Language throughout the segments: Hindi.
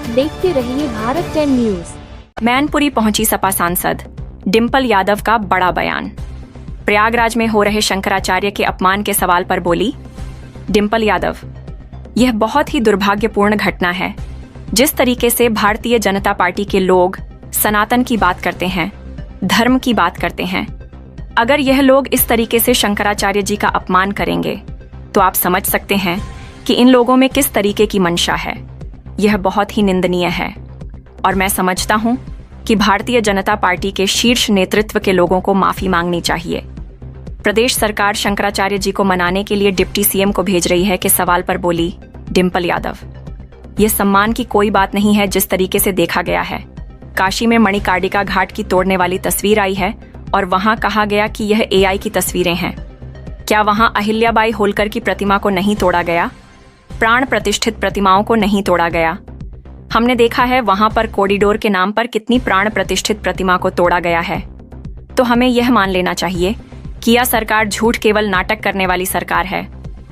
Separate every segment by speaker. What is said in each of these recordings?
Speaker 1: देखते रहिए भारत 10 न्यूज।
Speaker 2: मैनपुरी पहुंची सपा सांसद डिंपल यादव का बड़ा बयान। प्रयागराज में हो रहे शंकराचार्य के अपमान के सवाल पर बोली डिंपल यादव, यह बहुत ही दुर्भाग्यपूर्ण घटना है। जिस तरीके से भारतीय जनता पार्टी के लोग सनातन की बात करते हैं, धर्म की बात करते हैं, अगर यह लोग इस तरीके से शंकराचार्य जी का अपमान करेंगे तो आप समझ सकते हैं कि इन लोगों में किस तरीके की मंशा है। यह बहुत ही निंदनीय है और मैं समझता हूं कि भारतीय जनता पार्टी के शीर्ष नेतृत्व के लोगों को माफी मांगनी चाहिए। प्रदेश सरकार शंकराचार्य जी को मनाने के लिए डिप्टी सीएम को भेज रही है के सवाल पर बोली डिंपल यादव, यह सम्मान की कोई बात नहीं है। जिस तरीके से देखा गया है, काशी में मणिकर्णिका घाट की तोड़ने वाली तस्वीर आई है और वहां कहा गया कि यह एआई की तस्वीरें हैं। क्या वहां अहिल्याबाई होलकर की प्रतिमा को नहीं तोड़ा गया? प्राण प्रतिष्ठित प्रतिमाओं को नहीं तोड़ा गया? हमने देखा है वहां पर कॉरिडोर के नाम पर कितनी प्राण प्रतिष्ठित प्रतिमा को तोड़ा गया है। तो हमें यह मान लेना चाहिए कि यह सरकार झूठ केवल नाटक करने वाली सरकार है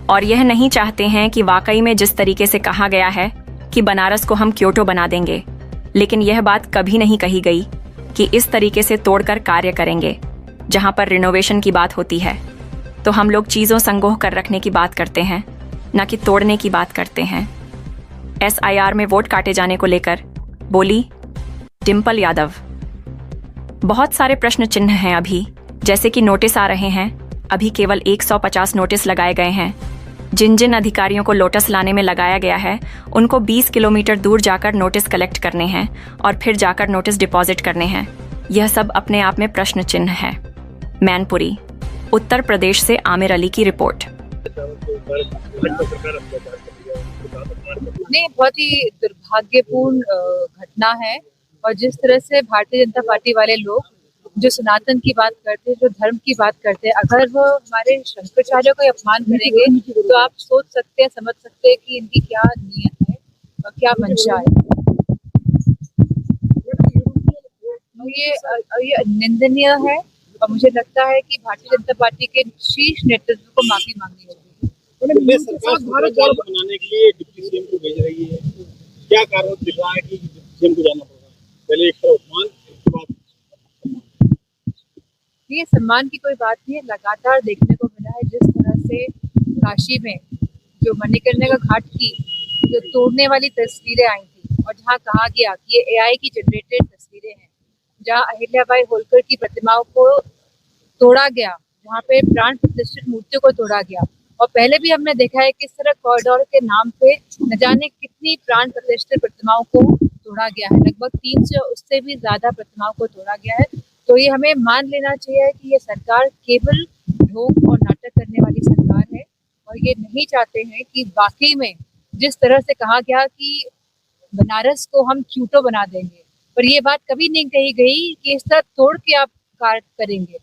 Speaker 2: और यह नहीं चाहते हैं कि वाकई में जिस तरीके से कहा गया है कि बनारस को हम क्योटो बना देंगे, लेकिन यह बात कभी नहीं कही गई कि इस तरीके से तोड़कर कार्य करेंगे। जहां पर रिनोवेशन की बात होती है तो हम लोग चीज़ों संगोह कर रखने की बात करते हैं, न कि तोड़ने की बात करते हैं। एसआईआर में वोट काटे जाने को लेकर बोली डिंपल यादव, बहुत सारे प्रश्न चिन्ह हैं अभी, जैसे कि नोटिस आ रहे हैं। अभी केवल 150 नोटिस लगाए गए हैं। जिन जिन अधिकारियों को लोटस लाने में लगाया गया है उनको 20 किलोमीटर दूर जाकर नोटिस कलेक्ट करने हैं और फिर जाकर नोटिस डिपॉजिट करने हैं। यह सब अपने आप में प्रश्न चिन्ह है। मैनपुरी, उत्तर प्रदेश से आमिर अली की रिपोर्ट।
Speaker 3: नहीं, बहुत ही दुर्भाग्यपूर्ण घटना है। और जिस तरह से भारतीय जनता पार्टी वाले लोग जो सनातन की बात करते हैं, जो धर्म की बात करते हैं, अगर वो हमारे शंकराचार्य का अपमान करेंगे तो आप सोच सकते हैं, समझ सकते हैं कि इनकी क्या नीयत है और क्या मंशा है। ये निंदनीय है और मुझे लगता है कि भारतीय जनता पार्टी के शीर्ष नेतृत्व को माफी मांगनी होगी।
Speaker 4: सरकार भारत जोड़ो बनाने के लिए डिप्टी सीएम को भेज रही है, क्या कारण दिख रहा है कि सीएम को जाना पड़ रहा है? पहले एक तरफ अपमान, उसके बाद
Speaker 3: ये सम्मान की कोई बात नहीं है। लगातार देखने को मिला है जिस तरह से काशी में जो मणिकर्णिका घाट की जो तोड़ने वाली तस्वीरें आई थी और जहाँ कहा गया कि ये एआई की जनरेटेड तस्वीरें हैं, जहाँ अहिल्याबाई होलकर की प्रतिमाओं को तोड़ा गया, जहाँ पे प्राण प्रतिष्ठित मूर्तियों को तोड़ा गया। और पहले भी हमने देखा है किस तरह कॉरिडोर के नाम पे न जाने कितनी प्राण प्रतिष्ठित प्रतिमाओं को तोड़ा गया है। लगभग 300 उससे भी ज्यादा प्रतिमाओं को तोड़ा गया है। तो ये हमें मान लेना चाहिए कि ये सरकार केवल ढोंग और नाटक करने वाली सरकार है और ये नहीं चाहते हैं कि वाकई में जिस तरह से कहा गया कि बनारस को हम क्यूटो बना देंगे, पर ये बात कभी नहीं कही गई कि इस तरह तोड़ के आप कार्य करेंगे।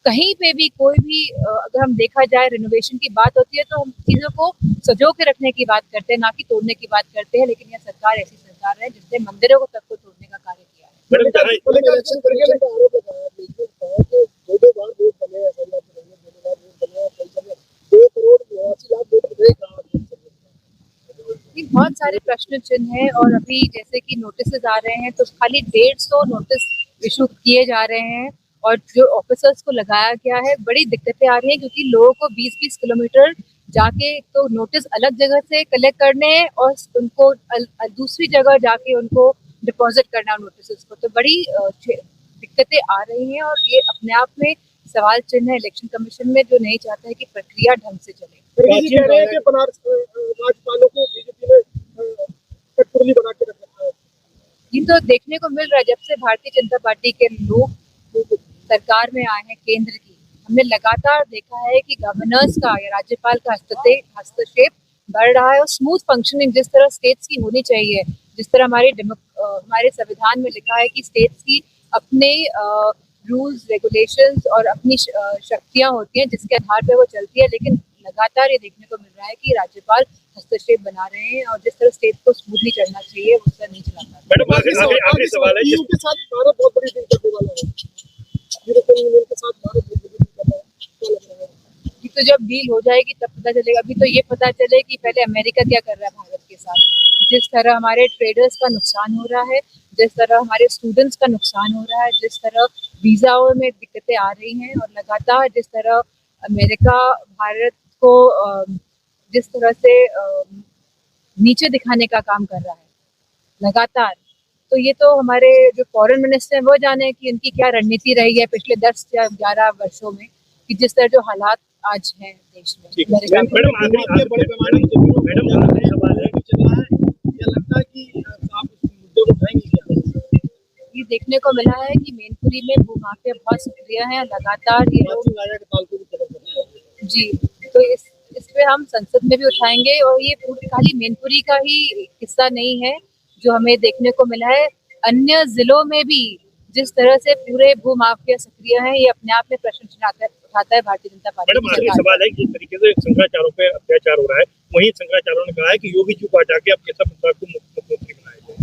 Speaker 3: कहीं पे भी कोई भी अगर हम देखा जाए रिनोवेशन की बात होती है तो हम चीजों को सजो के रखने की बात करते हैं, ना कि तोड़ने की बात करते हैं। लेकिन यह सरकार ऐसी सरकार है जिसने मंदिरों को तक को तोड़ने का कार्य किया है। बहुत सारे प्रश्न चिन्ह हैं और अभी जैसे कि नोटिस आ रहे हैं तो खाली 150 नोटिस इशू किए जा रहे हैं और जो ऑफिसर्स को लगाया गया है, बड़ी दिक्कतें आ रही हैं क्योंकि लोगों को 20-20 किलोमीटर जाके तो नोटिस अलग जगह से कलेक्ट करने हैं और उनको दूसरी जगह जाके उनको डिपॉजिट करना नोटिस को, तो बड़ी दिक्कतें आ रही हैं और ये अपने आप में सवाल चिन्ह है इलेक्शन कमीशन में, जो नहीं चाहता है कि प्रक्रिया ढंग से चले।
Speaker 4: राज्यपालों को बीजेपी ने कठपुतली बना के रख रखा है।
Speaker 3: ये तो देखने को मिल रहा है जब से भारतीय जनता पार्टी के लोग सरकार में आए हैं केंद्र की, हमने लगातार देखा है कि गवर्नर्स का या राज्यपाल का हस्तक्षेप बढ़ रहा है और स्मूथ फंक्शनिंग जिस तरह स्टेट्स की होनी चाहिए, जिस तरह हमारे संविधान में लिखा है कि स्टेट्स की अपने रूल्स रेगुलेशंस और अपनी शक्तियां होती हैं जिसके आधार पर वो चलती है। लेकिन लगातार ये देखने को मिल रहा है कि राज्यपाल हस्तक्षेप बना रहे हैं और जिस तरह स्टेट को स्मूथली चलना चाहिए उस तरह नहीं चलाता।
Speaker 4: मैडम आखिरी सवाल है, यूके साथ भारत बहुत बड़ी डील करने वाला है, यूरोपियन यूनियन के साथ भारत बहुत बड़ी डील कर रहा है, क्या लग रहा है?
Speaker 3: तो जब डील हो जाएगी तब पता चलेगा। अभी तो ये पता चले कि पहले अमेरिका क्या कर रहा है भारत के साथ। साथ। जिस तरह हमारे ट्रेडर्स का नुकसान हो रहा है, जिस तरह हमारे स्टूडेंट्स का नुकसान हो रहा है, जिस तरह वीज़ाओं में दिक्कतें आ रही हैं और लगातार जिस तरह अमेरिका भारत को जिस तरह से नीचे दिखाने का काम कर रहा है लगातार, तो ये तो हमारे जो फॉरेन मिनिस्टर हैं वो जाने कि इनकी क्या रणनीति रही है पिछले 10 या 11 वर्षों में, कि जिस तरह जो हालात आज हैं देश में। अमेरिका में।
Speaker 4: मैडम आगे बड़े पैमाने पर मैडम आखिरी सवाल है कि चल रहा है, क्या लगता है कि आप इस मुद्दे को उठाएंगे क्या?
Speaker 3: ये देखने को मिला है कि मैनपुरी में भूमाफिया बहुत सक्रिय है, लगातार ये लोग जी, तो इस पे हम संसद में भी उठाएंगे और ये खाली मैनपुरी का ही किस्सा नहीं है जो हमें देखने को मिला है, अन्य जिलों में भी जिस तरह से पूरे भूमाफिया सक्रिय हैं, ये अपने आप में प्रश्न उठाता है भारतीय जनता पार्टी।
Speaker 4: मैडम आखिरी सवाल है, जिस तरीके से शंकराचार्यों पे अत्याचार हो रहा है, वहीं शंकराचार्यों ने कहा है कि योगी जी को हटा के अब केशव प्रसाद को मुख्यमंत्री बनाया जाए,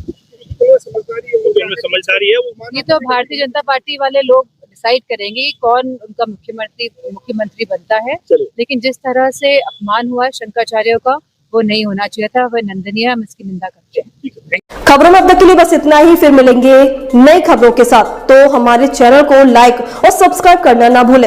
Speaker 4: तो समझदारी है वो।
Speaker 3: ये तो भारतीय जनता पार्टी वाले लोग डिसाइड करेंगे कि कौन उनका मुख्यमंत्री बनता है, लेकिन जिस तरह से अपमान हुआ है शंकराचार्यों का वो नहीं होना चाहिए था, वह निंदनीय, हम इसकी निंदा करते हैं।
Speaker 5: खबरों में अब तक के लिए बस इतना ही, फिर मिलेंगे नई खबरों के साथ। तो हमारे चैनल को लाइक और सब्सक्राइब करना ना भूलें।